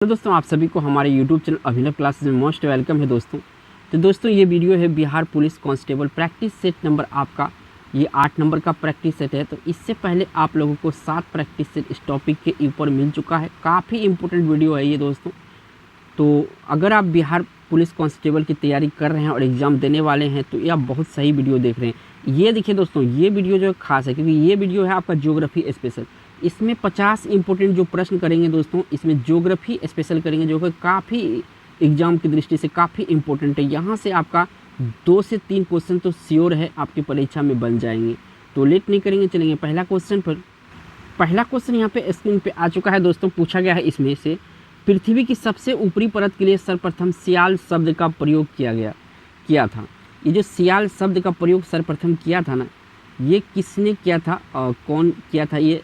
तो दोस्तों आप सभी को हमारे YouTube चैनल अभिनव क्लासेस में मोस्ट वेलकम है दोस्तों। तो दोस्तों ये वीडियो है Bihar police constable practice set number आपका ये 8 नंबर का प्रैक्टिस सेट है। तो इससे पहले आप लोगों को 7 प्रैक्टिस सेट इस टॉपिक के ऊपर मिल चुका है। काफ़ी इंपॉर्टेंट वीडियो है ये दोस्तों। तो अगर आप बिहार पुलिस कांस्टेबल की तैयारी कर रहे हैं और एग्ज़ाम देने वाले हैं तो ये आप बहुत सही वीडियो देख रहे हैं। ये देखिए दोस्तों, ये वीडियो जो खास है क्योंकि ये वीडियो है आपका ज्योग्राफी स्पेशल। इसमें 50 इंपॉर्टेंट जो प्रश्न करेंगे दोस्तों, इसमें ज्योग्राफी स्पेशल करेंगे जो कि काफ़ी एग्जाम की दृष्टि से काफ़ी इंपॉर्टेंट है। यहाँ से आपका 2 से 3 क्वेश्चन तो श्योर है आपकी परीक्षा में बन जाएंगे। तो लेट नहीं करेंगे, चलेंगे पहला क्वेश्चन पर। पहला क्वेश्चन यहाँ पे स्क्रीन पे आ चुका है दोस्तों। पूछा गया है इसमें से पृथ्वी की सबसे ऊपरी परत के लिए सर्वप्रथम सियाल शब्द का प्रयोग किया था। ये जो सियाल शब्द का प्रयोग सर्वप्रथम किया था ना, ये किसने किया था और कौन किया था ये?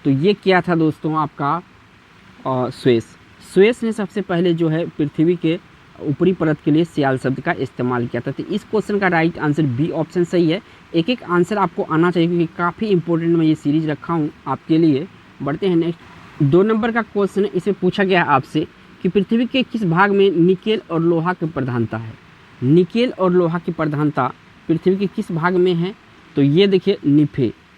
तो ये किया था दोस्तों आपका स्वेस ने सबसे पहले जो है पृथ्वी के ऊपरी परत के लिए सियाल शब्द का इस्तेमाल किया था। तो इस क्वेश्चन का राइट आंसर बी ऑप्शन सही है। एक एक आंसर आपको आना चाहिए क्योंकि काफ़ी इंपॉर्टेंट मैं ये सीरीज रखा हूँ आपके लिए। बढ़ते हैं नेक्स्ट 2 नंबर का क्वेश्चन है। इसे पूछा गया है आपसे कि पृथ्वी के किस भाग में निकेल और लोहा की प्रधानता है? निकेल और लोहा की प्रधानता पृथ्वी के किस भाग में है? तो ये देखिए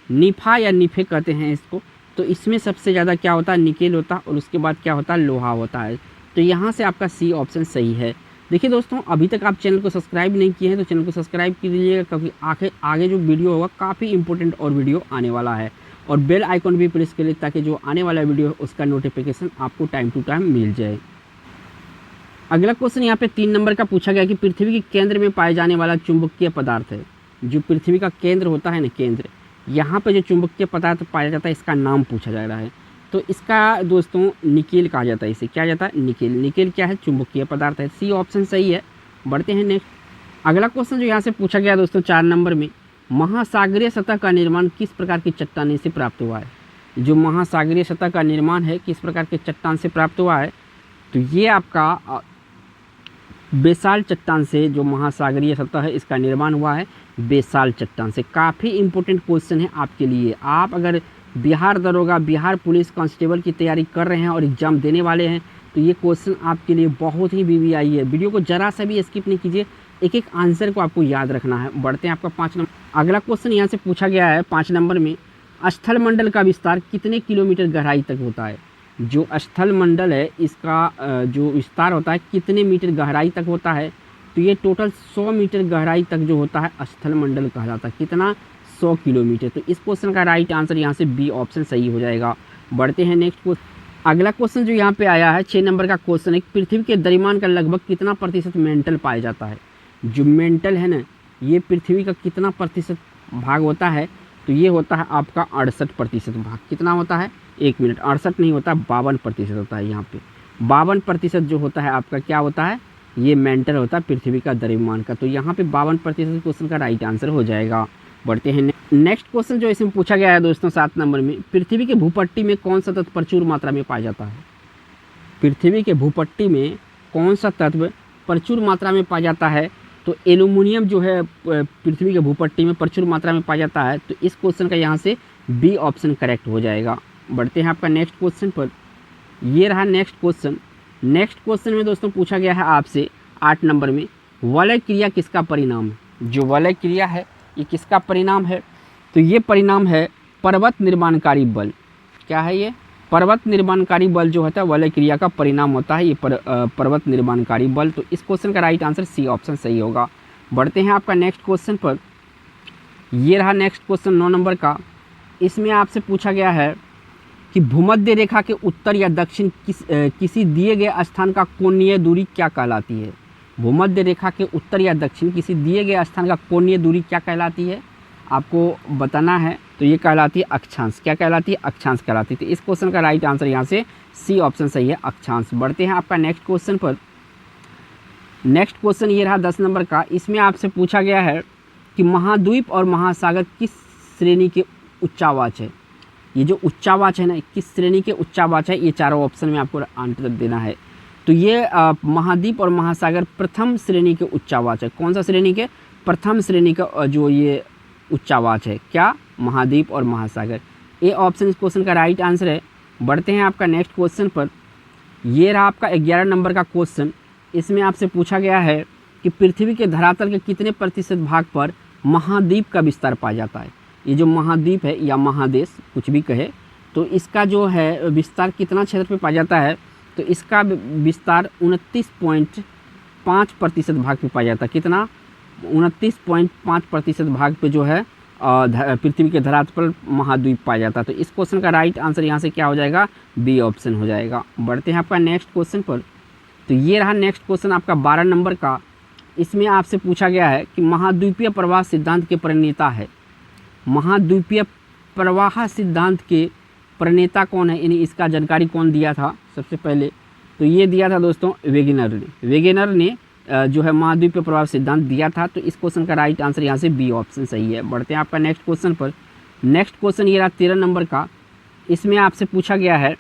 निफा या निफे कहते हैं इसको। तो इसमें सबसे ज़्यादा क्या होता है? निकेल होता है और उसके बाद क्या होता है? लोहा होता है। तो यहाँ से आपका सी ऑप्शन सही है। देखिए दोस्तों, अभी तक आप चैनल को सब्सक्राइब नहीं किए हैं तो चैनल को सब्सक्राइब कीजिएगा क्योंकि आगे जो वीडियो होगा काफ़ी इंपॉर्टेंट और वीडियो आने वाला है। और बेल आइकॉन भी प्रेस करिए ताकि जो आने वाला वीडियो है उसका नोटिफिकेशन आपको टाइम टू टाइम मिल जाए। अगला क्वेश्चन यहाँ पे 3 नंबर का पूछा गया कि पृथ्वी के केंद्र में पाए जाने वाला चुंबकीय पदार्थ है। जो पृथ्वी का केंद्र होता है ना, केंद्र, यहाँ पे जो चुंबकीय पदार्थ पाया जाता है इसका नाम पूछा जा रहा है। तो इसका दोस्तों निकेल कहा जाता है। इसे क्या जाता है? निकेल। निकेल क्या है? चुंबकीय पदार्थ है। सी ऑप्शन सही है। बढ़ते हैं नेक्स्ट। अगला क्वेश्चन जो यहाँ से पूछा गया दोस्तों 4 नंबर में, महासागरीय सतह का निर्माण किस प्रकार की चट्टानी से प्राप्त हुआ है? जो महासागरीय सतह का निर्माण है किस प्रकार के चट्टान से प्राप्त हुआ है? तो ये आपका बेसाल्ट चट्टान से जो महासागरीय सतह है इसका निर्माण हुआ है बेसाल्ट चट्टान से। काफ़ी इंपॉर्टेंट क्वेश्चन है आपके लिए। आप अगर बिहार दरोगा, बिहार पुलिस कांस्टेबल की तैयारी कर रहे हैं और एग्ज़ाम देने वाले हैं तो ये क्वेश्चन आपके लिए बहुत ही वीवीआई है। वीडियो को ज़रा सा भी स्किप नहीं कीजिए, एक एक आंसर को आपको याद रखना है। बढ़ते हैं आपका 5 नंबर। अगला क्वेश्चन यहाँ से पूछा गया है 5 नंबर में, स्थल मंडल का विस्तार कितने किलोमीटर गहराई तक होता है? जो स्थल मंडल है इसका जो विस्तार होता है कितने मीटर गहराई तक होता है? तो ये टोटल 100 मीटर गहराई तक जो होता है स्थल मंडल कहलाता है। कितना? 100 किलोमीटर। तो इस क्वेश्चन का राइट आंसर यहाँ से बी ऑप्शन सही हो जाएगा। बढ़ते हैं नेक्स्ट क्वेश्चन। अगला क्वेश्चन जो यहाँ पे आया है 6 नंबर का क्वेश्चन है, पृथ्वी के द्रव्यमान का लगभग कितना प्रतिशत मेंटल पाया जाता है? जो मेंटल है ना, ये पृथ्वी का कितना प्रतिशत भाग होता है? तो ये होता है आपका 68% भाग। कितना होता है? 1 मिनट, 68 नहीं होता, 52% होता है। यहाँ पे 52% जो होता है आपका क्या होता है? ये मेंटल होता है पृथ्वी का द्रव्यमान का। तो यहाँ पे 52% क्वेश्चन का राइट आंसर हो जाएगा। बढ़ते हैं नेक्स्ट क्वेश्चन जो इसमें पूछा गया है दोस्तों 7 नंबर में, पृथ्वी के भूपट्टी में कौन सा तत्व प्रचुर मात्रा में पाया जाता है? पृथ्वी के भूपट्टी में कौन सा तत्व प्रचुर मात्रा में पाया जाता है? तो एल्यूमिनियम जो है पृथ्वी के भूपट्टी में प्रचुर मात्रा में पाया जाता है। तो इस क्वेश्चन का यहाँ से बी ऑप्शन करेक्ट हो जाएगा। बढ़ते हैं आपका नेक्स्ट क्वेश्चन पर। ये रहा नेक्स्ट क्वेश्चन। नेक्स्ट क्वेश्चन में दोस्तों पूछा गया है आपसे 8 नंबर में, वलय क्रिया किसका परिणाम है? जो वलय क्रिया है ये किसका परिणाम है? तो ये परिणाम है पर्वत निर्माणकारी बल। क्या है ये? पर्वत निर्माणकारी बल जो होता है वलय क्रिया का परिणाम होता है ये पर्वत निर्माणकारी बल। तो इस क्वेश्चन का राइट आंसर सी ऑप्शन सही होगा। बढ़ते हैं आपका नेक्स्ट क्वेश्चन पर। ये रहा नेक्स्ट क्वेश्चन 9 नंबर का। इसमें आपसे पूछा गया है कि भूमध्य रेखा के उत्तर या दक्षिण किसी दिए गए स्थान का कोणीय दूरी क्या कहलाती है? भूमध्य रेखा के उत्तर या दक्षिण किसी दिए गए स्थान का कोणीय दूरी क्या कहलाती है? आपको बताना है। तो ये कहलाती है अक्षांश। क्या कहलाती है? अक्षांश कहलाती है। तो इस क्वेश्चन का राइट आंसर यहाँ से सी ऑप्शन सही है, अक्षांश। बढ़ते हैं आपका नेक्स्ट क्वेश्चन पर। नेक्स्ट क्वेश्चन ये रहा 10 नंबर का। इसमें आपसे पूछा गया है कि महाद्वीप और महासागर किस श्रेणी के उच्चावाच है? ये जो उच्चावाच है ना, किस श्रेणी के उच्चावाच है? ये चारों ऑप्शन में आपको आंसर देना है। तो ये महाद्वीप और महासागर प्रथम श्रेणी के उच्चावाच है। कौन सा श्रेणी के? प्रथम श्रेणी का जो ये उच्चावाच है। क्या? महाद्वीप और महासागर। ए ऑप्शन इस क्वेश्चन का राइट आंसर है। बढ़ते हैं आपका नेक्स्ट क्वेश्चन पर। ये रहा आपका 11 नंबर का क्वेश्चन। इसमें आपसे पूछा गया है कि पृथ्वी के धरातल के कितने प्रतिशत भाग पर महाद्वीप का विस्तार पाया जाता है। ये जो महाद्वीप है या महादेश कुछ भी कहे, तो इसका जो है विस्तार कितना क्षेत्र पे पाया जाता है, तो इसका विस्तार 29.5% भाग पे पाया जाता है। कितना? 29.5% भाग पे जो है पृथ्वी के धरातल पर महाद्वीप पाया जाता है। तो इस क्वेश्चन का राइट आंसर यहाँ से क्या हो जाएगा? बी ऑप्शन हो जाएगा। बढ़ते हैं आपका नेक्स्ट क्वेश्चन पर। तो ये रहा नेक्स्ट क्वेश्चन आपका 12 नंबर का। इसमें आपसे पूछा गया है कि महाद्वीपीय प्रवाह सिद्धांत के प्रणेता है। महाद्वीपीय प्रवाह सिद्धांत के प्रणेता कौन है, यानी इसका जानकारी कौन दिया था सबसे पहले? तो ये दिया था दोस्तों वेगेनर ने। वेगेनर ने जो है महाद्वीपीय प्रवाह सिद्धांत दिया था। तो इस क्वेश्चन का राइट आंसर यहाँ से बी ऑप्शन सही है। बढ़ते हैं आपका नेक्स्ट क्वेश्चन पर। नेक्स्ट क्वेश्चन ये रहा 13 नंबर का। इसमें आपसे पूछा गया है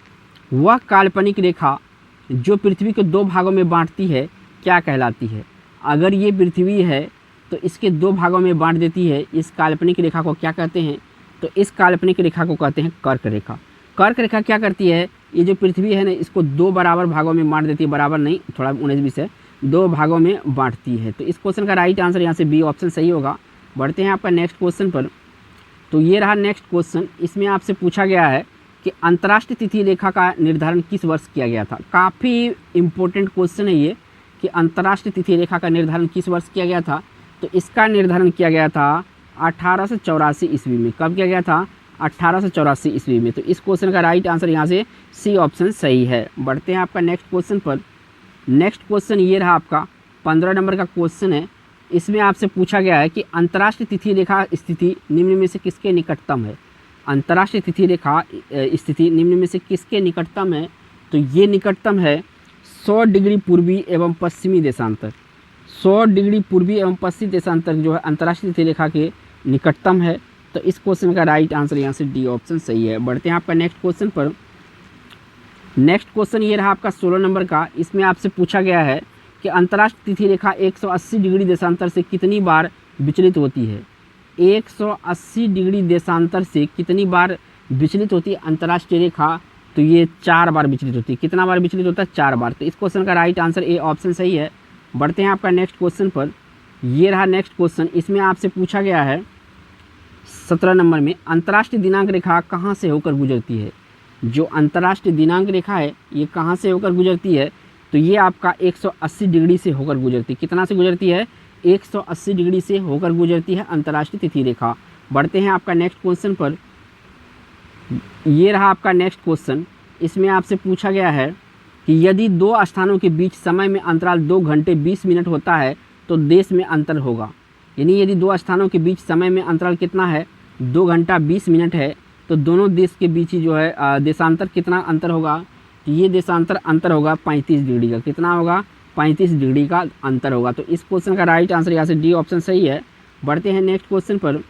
वह काल्पनिक रेखा जो पृथ्वी को 2 भागों में बांटती है क्या कहलाती है? अगर ये पृथ्वी है तो इसके 2 भागों में बांट देती है, इस काल्पनिक रेखा को क्या कहते हैं? तो इस काल्पनिक रेखा को कहते हैं कर्क रेखा। कर्क रेखा क्या करती है? ये जो पृथ्वी है ना, इसको 2 बराबर भागों में बांट देती है, बराबर नहीं, थोड़ा 19-20 है, 2 भागों में बांटती है। तो इस क्वेश्चन का राइट आंसर यहाँ से बी ऑप्शन सही होगा। बढ़ते हैं आपका नेक्स्ट क्वेश्चन पर। तो ये रहा नेक्स्ट क्वेश्चन। इसमें आपसे पूछा गया है कि अंतर्राष्ट्रीय तिथि रेखा का निर्धारण किस वर्ष किया गया था? काफ़ी इम्पोर्टेंट क्वेश्चन है ये कि अंतर्राष्ट्रीय तिथि रेखा का निर्धारण किस वर्ष किया गया था। तो इसका निर्धारण किया गया था 1884 ईस्वी में। कब किया गया था? 1884 ईस्वी में। तो इस क्वेश्चन का राइट आंसर यहाँ से सी ऑप्शन सही है। बढ़ते हैं आपका नेक्स्ट क्वेश्चन पर। नेक्स्ट क्वेश्चन ये रहा आपका 15 नंबर का क्वेश्चन है। इसमें आपसे पूछा गया है कि अंतर्राष्ट्रीय तिथि रेखा स्थिति निम्न में से किसके निकटतम है? अंतर्राष्ट्रीय तिथि रेखा स्थिति निम्न में से किसके निकटतम है? तो ये निकटतम है 100 डिग्री पूर्वी एवं पश्चिमी देशांतर। 100 डिग्री पूर्वी एवं पश्चिमी देशांतर जो है अंतर्राष्ट्रीय तिथि रेखा के निकटतम है। तो इस क्वेश्चन का राइट आंसर यहाँ से डी ऑप्शन सही है। बढ़ते हैं आपका नेक्स्ट क्वेश्चन पर। नेक्स्ट क्वेश्चन ये रहा आपका 16 नंबर का। इसमें आपसे पूछा गया है कि अंतर्राष्ट्रीय तिथि रेखा 180 डिग्री देशांतर से कितनी बार विचलित होती है? 180 डिग्री देशांतर से कितनी बार विचलित होती है अंतर्राष्ट्रीय रेखा? तो ये 4 बार विचलित होती है। कितना बार विचलित होता है? 4 बार। तो इस क्वेश्चन का राइट आंसर ए ऑप्शन सही है। बढ़ते हैं आपका नेक्स्ट क्वेश्चन पर। ये रहा नेक्स्ट क्वेश्चन। इसमें आपसे पूछा गया है 17 नंबर में अंतर्राष्ट्रीय दिनांक रेखा कहाँ से होकर गुजरती है? जो अंतर्राष्ट्रीय दिनांक रेखा है ये कहाँ से होकर गुजरती है? तो ये आपका 180 डिग्री से होकर गुजरती है। कितना से गुजरती है? 180 डिग्री से होकर गुजरती है अंतर्राष्ट्रीय तिथि रेखा। बढ़ते हैं आपका नेक्स्ट क्वेश्चन पर। ये रहा आपका नेक्स्ट क्वेश्चन। इसमें आपसे पूछा गया है कि यदि 2 स्थानों के बीच समय में अंतराल 2 घंटे 20 मिनट होता है तो देश में अंतर होगा। यानी यदि 2 स्थानों के बीच समय में अंतराल कितना है? 2 घंटा 20 मिनट है। तो दोनों देश के बीच ही जो है देशांतर कितना अंतर होगा? तो ये देशांतर अंतर होगा 35 डिग्री का। कितना होगा? 35 डिग्री का अंतर होगा। तो इस क्वेश्चन का राइट आंसर यहाँ से डी ऑप्शन सही है। बढ़ते हैं नेक्स्ट क्वेश्चन पर।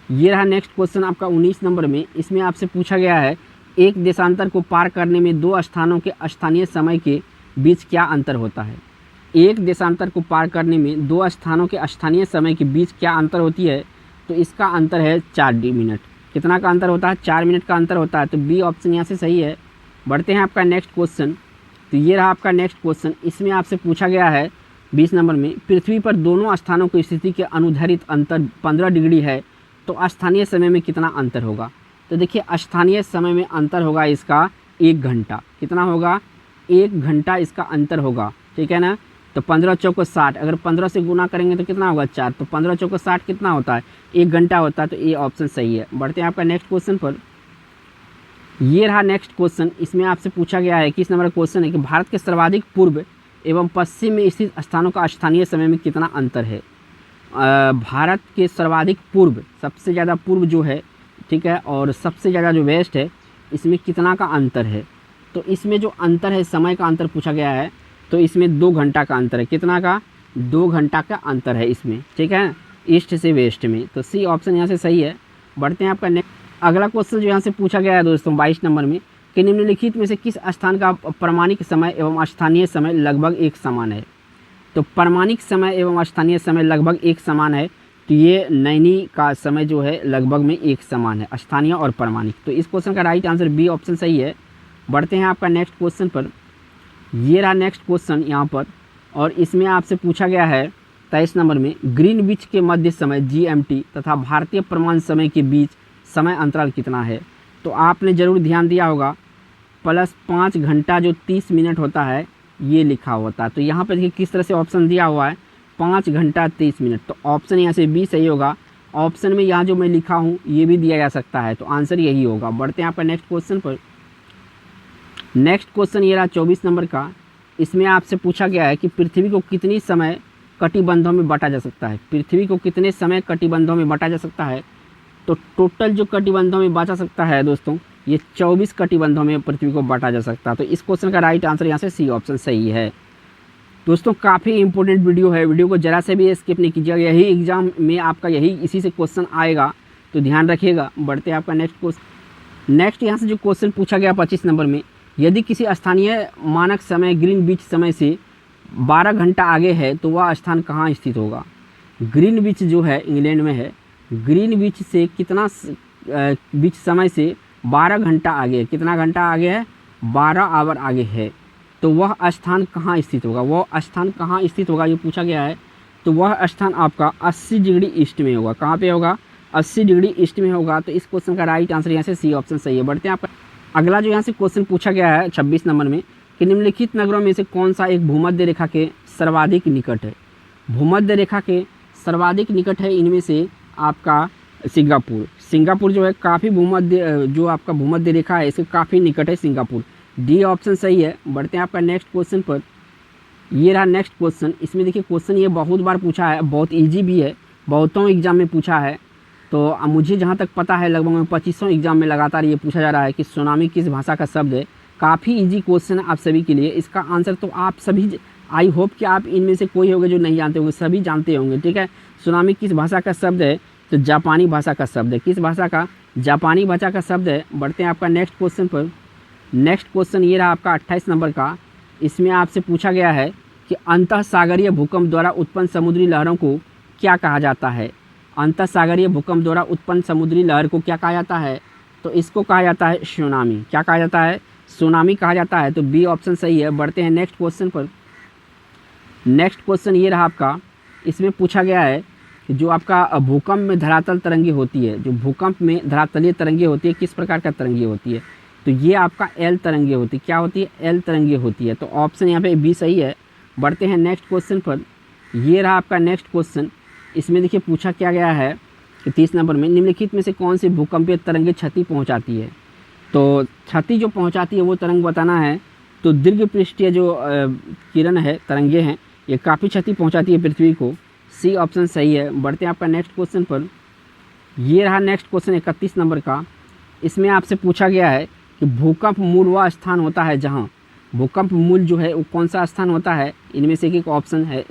ये रहा नेक्स्ट क्वेश्चन आपका 19 नंबर में। इसमें आपसे पूछा गया है एक देशांतर को पार करने में 2 स्थानों के स्थानीय समय के बीच क्या अंतर होता है? एक देशांतर को पार करने में 2 स्थानों के स्थानीय समय के बीच क्या अंतर होती है? तो इसका अंतर है 4 मिनट। कितना का अंतर होता है? 4 मिनट का अंतर होता है। तो बी ऑप्शन यहाँ से सही है। बढ़ते हैं आपका नेक्स्ट क्वेश्चन। तो ये रहा आपका नेक्स्ट क्वेश्चन। इसमें आपसे पूछा गया है 20 नंबर में पृथ्वी पर दोनों स्थानों की स्थिति के अनुधारित अंतर 15 डिग्री है तो स्थानीय समय में कितना अंतर होगा? तो देखिए स्थानीय समय में अंतर होगा इसका 1 घंटा। कितना होगा? 1 घंटा इसका अंतर होगा। ठीक है ना? तो 15 चौको 60, अगर 15 से गुना करेंगे तो कितना होगा? 4। तो 15 चौको 60 कितना होता है? 1 घंटा होता है। तो ये ऑप्शन सही है। बढ़ते हैं आपका नेक्स्ट क्वेश्चन पर। ये रहा नेक्स्ट क्वेश्चन। इसमें आपसे पूछा गया है, किस नंबर क्वेश्चन है कि भारत के सर्वाधिक पूर्व एवं पश्चिम में स्थित स्थानों का स्थानीय समय में कितना अंतर है? भारत के सर्वाधिक पूर्व, सबसे ज़्यादा पूर्व जो है, ठीक है, और सबसे ज़्यादा जो वेस्ट है, इसमें कितना का अंतर है? तो इसमें जो अंतर है, समय का अंतर पूछा गया है, तो इसमें 2 घंटा का अंतर है। कितना का? 2 घंटा का अंतर है इसमें। ठीक है, ईस्ट से वेस्ट में। तो सी ऑप्शन यहाँ से सही है। बढ़ते हैं आपका नेक्स्ट अगला क्वेश्चन जो यहाँ से पूछा गया है दोस्तों 22 नंबर में कि निम्नलिखित में से किस स्थान का प्रमाणिक समय एवं स्थानीय समय लगभग एक समान है? तो प्रमाणिक समय एवं स्थानीय समय लगभग एक समान है। तो ये नैनी का समय जो है लगभग में एक समान है, स्थानीय और प्रमाणिक। तो इस क्वेश्चन का राइट आंसर बी ऑप्शन सही है। बढ़ते हैं आपका नेक्स्ट क्वेश्चन पर। ये रहा नेक्स्ट क्वेश्चन यहाँ पर, और इसमें आपसे पूछा गया है 23 नंबर में, ग्रीनविच के मध्य समय GMT तथा भारतीय प्रमाण समय के बीच समय अंतराल कितना है। तो आपने ज़रूर ध्यान दिया होगा +5 घंटा जो 30 मिनट होता है ये लिखा होता है। तो यहाँ पर देखिए किस तरह से ऑप्शन दिया हुआ है, 5 घंटा 30 मिनट। तो ऑप्शन यहाँ से बी सही होगा। ऑप्शन में यहाँ जो मैं लिखा हूँ ये भी दिया जा सकता है, तो आंसर यही होगा। बढ़ते हैं आपका नेक्स्ट क्वेश्चन पर। नेक्स्ट क्वेश्चन ये रहा 24 नंबर का। इसमें आपसे पूछा गया है कि पृथ्वी को कितनी समय कटिबंधों में बांटा जा सकता है। पृथ्वी को कितने समय कटिबंधों में बांटा जा सकता है। तो टोटल जो कटिबंधों में बांटा सकता है दोस्तों, ये 24 कटिबंधों में पृथ्वी को बांटा जा सकता है। तो इस क्वेश्चन का राइट आंसर यहाँ से सी ऑप्शन सही है। दोस्तों काफ़ी इंपॉर्टेंट वीडियो है, वीडियो को ज़रा से भी स्किप नहीं कीजिएगा, यही एग्जाम में आपका इसी से क्वेश्चन आएगा, तो ध्यान रखिएगा। बढ़ते हैं आपका नेक्स्ट क्वेश्चन। नेक्स्ट यहाँ से जो क्वेश्चन पूछा गया 25 नंबर में, यदि किसी स्थानीय मानक समय ग्रीनविच समय से 12 घंटा आगे है तो वह स्थान कहाँ स्थित होगा। ग्रीनविच जो है इंग्लैंड में है, ग्रीनविच से कितना बीच समय से 12 घंटा आगे है, कितना घंटा आगे है, 12 आवर आगे है। तो वह स्थान कहाँ स्थित होगा, वह स्थान कहाँ स्थित होगा ये पूछा गया है। तो वह स्थान आपका 80 डिग्री ईस्ट में होगा। कहाँ पे होगा, 80 डिग्री ईस्ट में होगा। तो इस क्वेश्चन का राइट आंसर यहाँ से सी ऑप्शन सही है। बढ़ते हैं आपका अगला जो यहाँ से क्वेश्चन पूछा गया है 26 नंबर में, कि निम्नलिखित नगरों में से कौन सा एक भूमध्य रेखा के सर्वाधिक निकट है। भूमध्य रेखा के सर्वाधिक निकट है इनमें से आपका सिंगापुर। सिंगापुर जो है काफ़ी भूमध्य, जो आपका भूमध्य रेखा है इसके काफ़ी निकट है सिंगापुर। डी ऑप्शन सही है। बढ़ते हैं आपका नेक्स्ट क्वेश्चन पर। ये रहा नेक्स्ट क्वेश्चन। इसमें देखिए क्वेश्चन ये बहुत बार पूछा है, बहुत इजी भी है, बहुतों एग्जाम में पूछा है। तो मुझे जहाँ तक पता है लगभग 2500 एग्जाम में लगातार ये पूछा जा रहा है कि सुनामी किस भाषा का शब्द है। काफ़ी इजी क्वेश्चन है आप सभी के लिए। इसका आंसर तो आप सभी, आई होप कि आप इनमें से कोई होंगे जो नहीं जानते होंगे, सभी जानते होंगे, ठीक है। सुनामी किस भाषा का शब्द है, तो जापानी भाषा का शब्द है। किस भाषा का, जापानी भाषा का शब्द है। बढ़ते हैं आपका नेक्स्ट क्वेश्चन पर। नेक्स्ट क्वेश्चन ये रहा आपका 28 नंबर का। इसमें आपसे पूछा गया है कि अंतःसागरीय भूकंप द्वारा उत्पन्न समुद्री लहरों को क्या कहा जाता है। अंतःसागरीय भूकंप द्वारा उत्पन्न समुद्री लहर को क्या कहा जाता है। तो इसको कहा जाता है सुनामी। क्या कहा जाता है, सुनामी कहा जाता है। तो बी ऑप्शन सही है। बढ़ते हैं नेक्स्ट क्वेश्चन पर। नेक्स्ट क्वेश्चन ये रहा आपका। इसमें पूछा गया है कि जो आपका भूकंप में धरातल तरंगे होती है, जो भूकंप में धरातलीय तरंगे होती है, किस प्रकार का तरंगे होती है। तो ये आपका एल तरंगे होती है। क्या होती है, एल तरंगे होती है। तो ऑप्शन यहाँ पे बी सही है। बढ़ते हैं नेक्स्ट क्वेश्चन पर। ये रहा आपका नेक्स्ट क्वेश्चन। इसमें देखिए पूछा क्या गया है कि 30 नंबर में, निम्नलिखित में से कौन सी भूकंपीय तरंगे क्षति पहुँचाती है। तो क्षति जो पहुँचाती है वो तरंग बताना है। तो दीर्घ पृष्ठीय जो किरण है, तरंगे हैं, ये काफ़ी क्षति पहुँचाती है पृथ्वी को। सी ऑप्शन सही है। बढ़ते हैं आपका नेक्स्ट क्वेश्चन पर। ये रहा नेक्स्ट क्वेश्चन 31 नंबर का। इसमें आपसे पूछा गया है कि भूकंप मूल वह स्थान होता है जहाँ, भूकंप मूल जो है वो कौन सा स्थान होता है। इनमें से एक ऑप्शन है,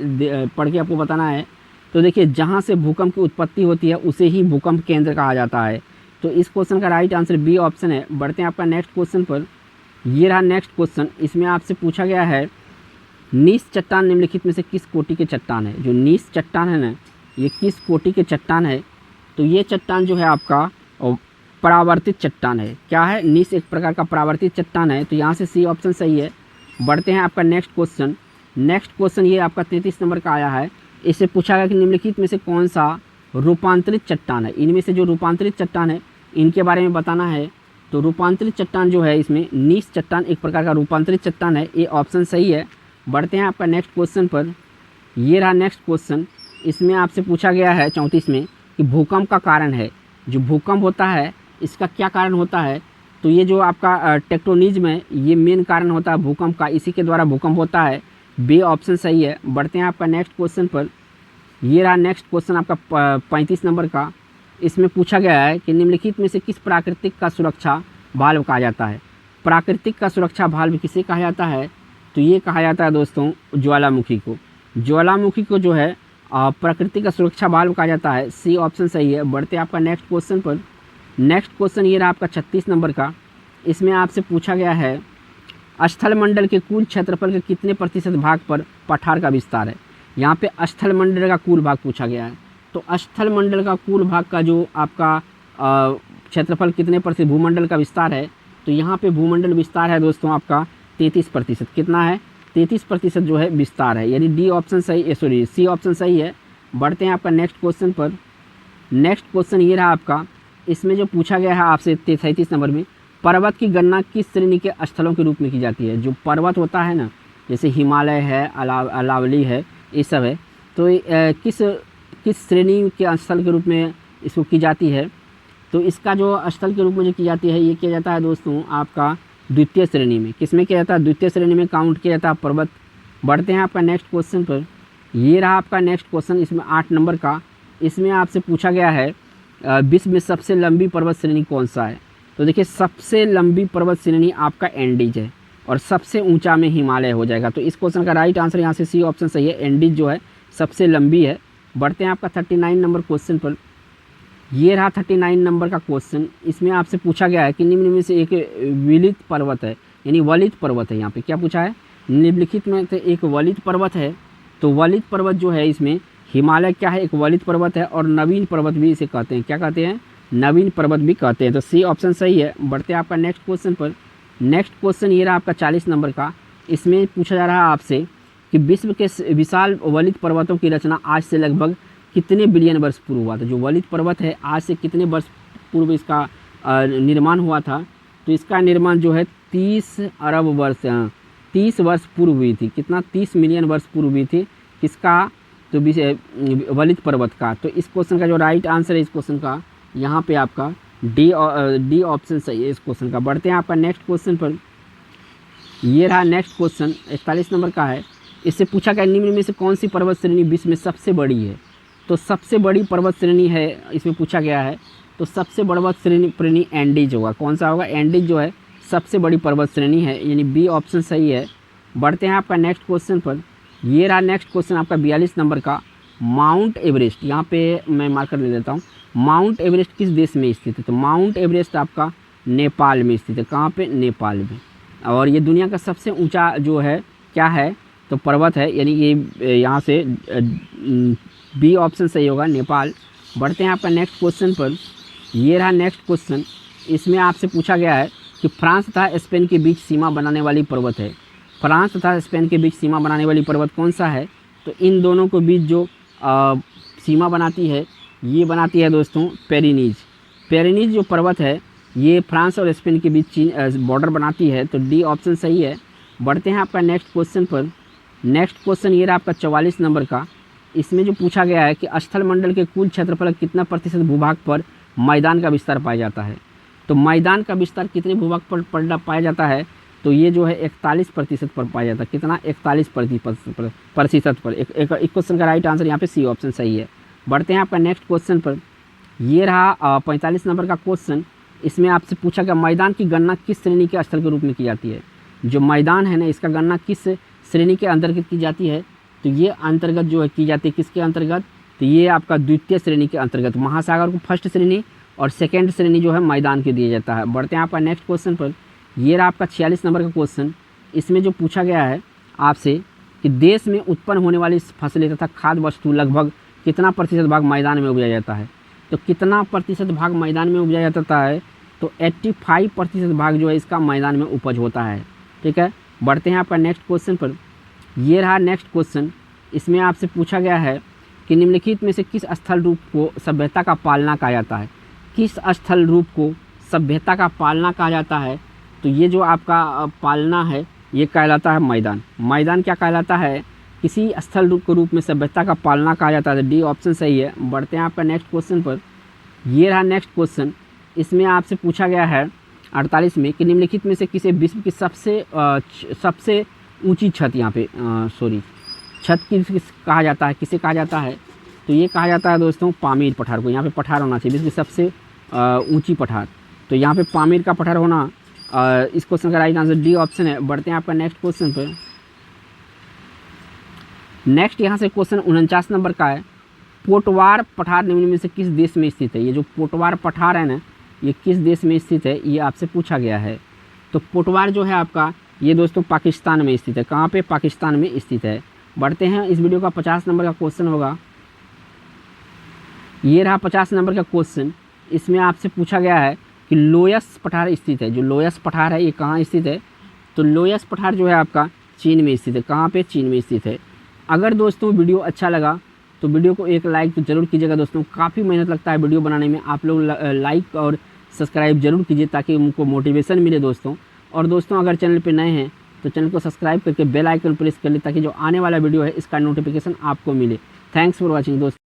पढ़ के आपको बताना है। तो देखिए जहाँ से भूकंप की उत्पत्ति होती है उसे ही भूकंप केंद्र कहा जाता है। तो इस क्वेश्चन का राइट आंसर बी ऑप्शन है। बढ़ते हैं आपका नेक्स्ट क्वेश्चन पर। ये रहा नेक्स्ट क्वेश्चन। इसमें आपसे पूछा गया है नीस चट्टान निम्नलिखित में से किस कोटि के चट्टान है। जो नीस चट्टान है ना, ये किस कोटि के चट्टान है। तो ये चट्टान जो है आपका परावर्तित चट्टान है। क्या है, नीस एक प्रकार का परावर्तित चट्टान है। तो यहाँ से सी ऑप्शन सही है। बढ़ते हैं आपका नेक्स्ट क्वेश्चन। नेक्स्ट क्वेश्चन ये आपका 33 नंबर का आया है। इससे पूछा गया कि निम्नलिखित में से कौन सा रूपांतरित चट्टान है। इनमें से जो रूपांतरित चट्टान है इनके बारे में बताना है। तो रूपांतरित चट्टान जो है, इसमें नीस चट्टान एक प्रकार का रूपांतरित चट्टान है। ये ऑप्शन सही है। बढ़ते हैं आपका नेक्स्ट क्वेश्चन पर। ये रहा नेक्स्ट क्वेश्चन। इसमें आपसे पूछा गया है 34 में कि भूकंप का कारण है। जो भूकंप होता है इसका क्या कारण होता है। तो ये जो आपका टेक्टोनिज्म है, ये मेन कारण होता है भूकंप का, इसी के द्वारा भूकंप होता है। बी ऑप्शन सही है। बढ़ते हैं आपका नेक्स्ट क्वेश्चन पर। ये रहा नेक्स्ट क्वेश्चन आपका 35 नंबर का। इसमें पूछा गया है कि निम्नलिखित में से किस प्राकृतिक का सुरक्षा भाल्व कहा जाता है। प्राकृतिक का सुरक्षा भाल्व किसे कहा जाता है। तो ये कहा जाता है दोस्तों ज्वालामुखी को। ज्वालामुखी को जो है प्रकृति का सुरक्षा भाल्व कहा जाता है। सी ऑप्शन सही है। बढ़ते आपका नेक्स्ट क्वेश्चन पर। नेक्स्ट क्वेश्चन ये रहा आपका 36 नंबर का। इसमें आपसे पूछा गया है स्थल मंडल के कुल क्षेत्रफल के कितने प्रतिशत भाग पर पठार का विस्तार है। यहाँ पे स्थल मंडल का कुल भाग पूछा गया है। तो स्थल मंडल का कुल भाग का जो आपका क्षेत्रफल कितने प्रतिशत भूमंडल का विस्तार है। तो यहाँ पे भूमंडल विस्तार है दोस्तों आपका 33%। कितना है? 33% जो है विस्तार है, यानी डी ऑप्शन सही, सॉरी सी ऑप्शन सही है। बढ़ते हैं आपका नेक्स्ट क्वेश्चन पर। नेक्स्ट क्वेश्चन ये रहा आपका, इसमें जो पूछा गया है आपसे 37 नंबर में, पर्वत की गणना किस श्रेणी के स्थलों के रूप में की जाती है? जो पर्वत होता है ना, जैसे हिमालय है, अरावली है, ये सब है, तो किस श्रेणी के स्थल के रूप में इसको की जाती है? तो इसका जो स्थल के रूप में जो की जाती है, ये किया जाता है दोस्तों आपका द्वितीय श्रेणी में। किस में किया जाता है? द्वितीय श्रेणी में काउंट किया जाता है पर्वत। बढ़ते हैं आपका नेक्स्ट क्वेश्चन पर। ये रहा आपका नेक्स्ट क्वेश्चन, इसमें 8 नंबर का। इसमें आपसे पूछा गया है विश्व में सबसे लंबी पर्वत श्रेणी कौन सा है? तो देखिए, सबसे लंबी पर्वत श्रेणी आपका एंडीज है और सबसे ऊंचा में हिमालय हो जाएगा। तो इस क्वेश्चन का राइट आंसर यहाँ से सी ऑप्शन सही है, एंडीज जो है सबसे लंबी है। बढ़ते हैं आपका 39 नंबर क्वेश्चन पर। ये रहा 39 नंबर का क्वेश्चन। इसमें आपसे पूछा गया है कि निम्न में से एक विलित पर्वत है, यानी वलित पर्वत है। यहाँ पे क्या पूछा है? निम्नलिखित में से एक वलित पर्वत है। तो वलित पर्वत जो है, इसमें हिमालय क्या है? एक वलित पर्वत है, और नवीन पर्वत भी इसे कहते हैं। क्या कहते हैं? नवीन पर्वत भी कहते हैं। तो सी ऑप्शन सही है। बढ़ते हैं आपका नेक्स्ट क्वेश्चन पर। नेक्स्ट क्वेश्चन ये रहा आपका 40 नंबर का। इसमें पूछा जा रहा है आपसे कि विश्व के विशाल वलित पर्वतों की रचना आज से लगभग कितने बिलियन वर्ष पूर्व हुआ था? जो वलित पर्वत है, आज से कितने वर्ष पूर्व इसका निर्माण हुआ था? तो इसका निर्माण जो है 30 अरब वर्ष 30 वर्ष पूर्व हुई थी। कितना? 30 मिलियन वर्ष पूर्व हुई थी। किसका? तो वलित पर्वत का। तो इस क्वेश्चन का जो राइट आंसर है इस क्वेश्चन का, यहाँ पे आपका डी ऑप्शन सही है इस क्वेश्चन का। बढ़ते हैं आपका नेक्स्ट क्वेश्चन पर। ये रहा नेक्स्ट क्वेश्चन, 41 नंबर का है। इससे पूछा गया निम्न में से कौन सी पर्वत श्रेणी विश्व में सबसे बड़ी है? तो सबसे बड़ी पर्वत श्रेणी है, इसमें पूछा गया है। तो सबसे पर्वत श्रेणी एंडीज होगा। कौन सा होगा? एंडीज जो है सबसे बड़ी पर्वत श्रेणी है, यानी बी ऑप्शन सही है। बढ़ते हैं आपका नेक्स्ट क्वेश्चन पर। ये रहा नेक्स्ट क्वेश्चन आपका 42 नंबर का। माउंट एवरेस्ट, यहाँ पे मैं मार्कर ले लेता हूँ। माउंट एवरेस्ट किस देश में स्थित है? तो माउंट एवरेस्ट आपका नेपाल में स्थित है। कहाँ पे? नेपाल में। और ये दुनिया का सबसे ऊंचा जो है क्या है? तो पर्वत है, यानी ये यहाँ से बी ऑप्शन सही होगा, नेपाल। बढ़ते हैं आपका नेक्स्ट क्वेश्चन पर। ये रहा नेक्स्ट क्वेश्चन। इसमें आपसे पूछा गया है कि फ्रांस तथा स्पेन के बीच सीमा बनाने वाली पर्वत है। फ्रांस तथा स्पेन के बीच सीमा बनाने वाली पर्वत कौन सा है? तो इन दोनों के बीच जो सीमा बनाती है, ये बनाती है दोस्तों पेरिनीज। पेरिनीज जो पर्वत है, ये फ्रांस और स्पेन के बीच बॉर्डर बनाती है। तो डी ऑप्शन सही है। बढ़ते हैं आपका नेक्स्ट क्वेश्चन पर। नेक्स्ट क्वेश्चन ये रहा आपका 44 नंबर का। इसमें जो पूछा गया है कि स्थल मंडल के कुल क्षेत्रफल कितना प्रतिशत भूभाग पर मैदान का विस्तार पाया जाता है? तो मैदान का विस्तार कितने भूभाग पर पाया जाता है? तो ये जो है 41% पर पाया जाता है। कितना? 41% पर। एक क्वेश्चन का राइट आंसर यहाँ पे सी ऑप्शन सही है। बढ़ते हैं आपका नेक्स्ट क्वेश्चन पर। ये रहा 45 नंबर का क्वेश्चन। इसमें आपसे पूछा गया मैदान की गणना किस श्रेणी के स्थल के रूप में की जाती है? जो मैदान है ना, इसका गणना किस श्रेणी के अंतर्गत की जाती है? तो ये अंतर्गत जो है की जाती है किसके अंतर्गत? तो ये आपका द्वितीय श्रेणी के अंतर्गत। महासागर को फर्स्ट श्रेणी और सेकेंड श्रेणी जो है मैदान के दिया जाता है। बढ़ते हैं आपका नेक्स्ट क्वेश्चन पर। ये रहा आपका 46 नंबर का क्वेश्चन। इसमें जो पूछा गया है आपसे कि देश में उत्पन्न होने वाली फसलें तथा खाद्य वस्तु लगभग कितना प्रतिशत भाग मैदान में उपजाया जाता है? तो कितना प्रतिशत भाग मैदान में उपजाया जाता है? तो 85% भाग जो है इसका मैदान में उपज होता है। ठीक है। बढ़ते हैं आपका नेक्स्ट क्वेश्चन पर। ये रहा नेक्स्ट क्वेश्चन। इसमें आपसे पूछा गया है कि निम्नलिखित में से किस स्थल रूप को सभ्यता का पालना कहा जाता है? किस स्थल रूप को सभ्यता का पालना कहा जाता है? तो ये जो आपका पालना है ये कहलाता है मैदान। मैदान क्या कहलाता है? किसी स्थल रूप के रूप में सभ्यता का पालना कहा जाता है। डी ऑप्शन सही है। बढ़ते हैं आपका नेक्स्ट क्वेश्चन पर। ये रहा नेक्स्ट क्वेश्चन। इसमें आपसे पूछा गया है 48 में कि निम्नलिखित में से किसे विश्व की सबसे ऊंची छत, यहाँ पे छत किस कहा जाता है? किसे कहा जाता है? तो ये कहा जाता है दोस्तों पामीर पठार को। यहाँ पे पठार होना चाहिए, विश्व की सबसे ऊंची पठार। तो यहाँ पे पामीर का पठार होना इस क्वेश्चन का राइट आंसर डी ऑप्शन है। बढ़ते हैं आपका नेक्स्ट क्वेश्चन पर। नेक्स्ट यहाँ से क्वेश्चन 49 नंबर का है। पोटवार पठार निम्न में से किस देश में स्थित है? ये जो पोटवार पठार है ना, ये किस देश में स्थित है ये आपसे पूछा गया है। तो पोटवार जो है आपका ये दोस्तों पाकिस्तान में स्थित है। कहाँ पे? पाकिस्तान में स्थित है। बढ़ते हैं, इस वीडियो का 50 नंबर का क्वेश्चन होगा। ये रहा 50 नंबर का क्वेश्चन। इसमें आपसे पूछा गया है कि लोयस पठार स्थित है। जो लोयस पठार है ये कहाँ स्थित है? तो लोयस पठार जो है आपका चीन में स्थित है। कहाँ पे? चीन में स्थित है। अगर दोस्तों वीडियो अच्छा लगा तो वीडियो को एक लाइक तो ज़रूर कीजिएगा दोस्तों। काफ़ी मेहनत लगता है वीडियो बनाने में, आप लोग लाइक और सब्सक्राइब जरूर कीजिए ताकि उनको मोटिवेशन मिले दोस्तों। और दोस्तों अगर चैनल पे नए हैं तो चैनल को सब्सक्राइब करके बेल आइकन प्रेस कर ले ताकि जो आने वाला वीडियो है इसका नोटिफिकेशन आपको मिले। थैंक्स फॉर वॉचिंग दोस्तों।